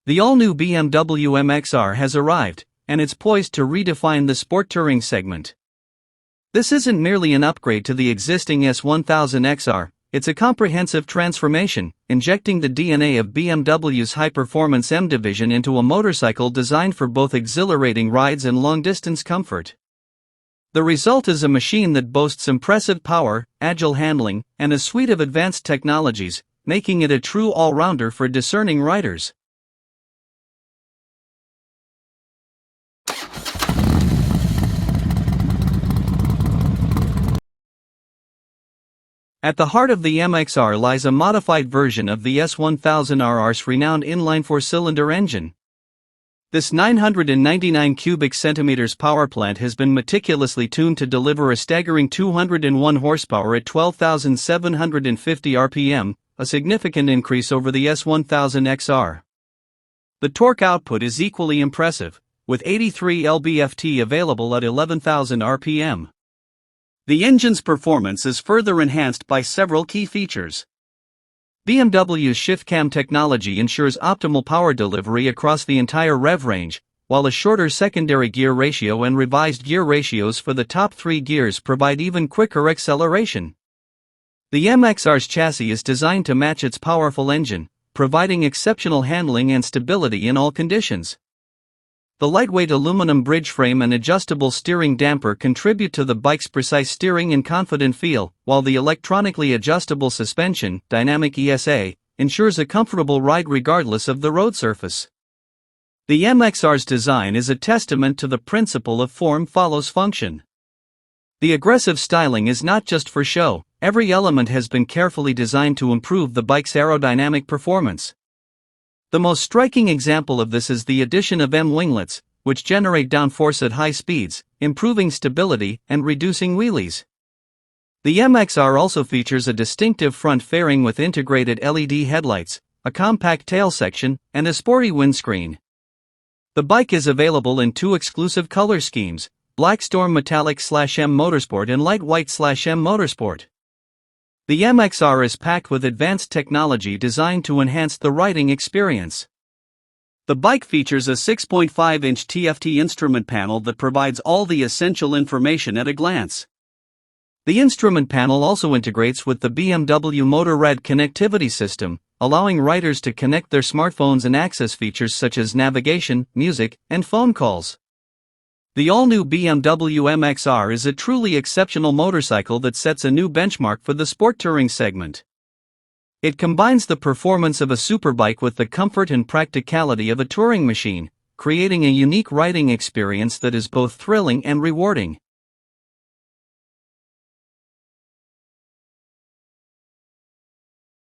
The all-new BMW M XR has arrived, and it's poised to redefine the sport touring segment. This isn't merely an upgrade to the existing S1000 XR, it's a comprehensive transformation, injecting the DNA of BMW's high-performance M division into a motorcycle designed for both exhilarating rides and long-distance comfort. The result is a machine that boasts impressive power, agile handling, and a suite of advanced technologies, making it a true all-rounder for discerning riders. At the heart of the M XR lies a modified version of the S1000RR's renowned inline four-cylinder engine. This 999 cubic centimeters power plant has been meticulously tuned to deliver a staggering 201 horsepower at 12,750 RPM, a significant increase over the S1000 XR. The torque output is equally impressive, with 83 lb-ft available at 11,000 RPM. The engine's performance is further enhanced by several key features. BMW's ShiftCam technology ensures optimal power delivery across the entire rev range, while a shorter secondary gear ratio and revised gear ratios for the top 3 gears provide even quicker acceleration. The M XR's chassis is designed to match its powerful engine, providing exceptional handling and stability in all conditions. The lightweight aluminum bridge frame and adjustable steering damper contribute to the bike's precise steering and confident feel, while the electronically adjustable suspension, dynamic ESA, ensures a comfortable ride regardless of the road surface. The M XR's design is a testament to the principle of form follows function. The aggressive styling is not just for show, every element has been carefully designed to improve the bike's aerodynamic performance. The most striking example of this is the addition of M winglets, which generate downforce at high speeds, improving stability and reducing wheelies. The M XR also features a distinctive front fairing with integrated LED headlights, a compact tail section, and a sporty windscreen. The bike is available in 2 exclusive color schemes, Black Storm Metallic /M Motorsport and Light White /M Motorsport. The M XR is packed with advanced technology designed to enhance the riding experience. The bike features a 6.5-inch TFT instrument panel that provides all the essential information at a glance. The instrument panel also integrates with the BMW Motorrad connectivity system, allowing riders to connect their smartphones and access features such as navigation, music, and phone calls. The all-new BMW M XR is a truly exceptional motorcycle that sets a new benchmark for the sport touring segment. It combines the performance of a superbike with the comfort and practicality of a touring machine, creating a unique riding experience that is both thrilling and rewarding.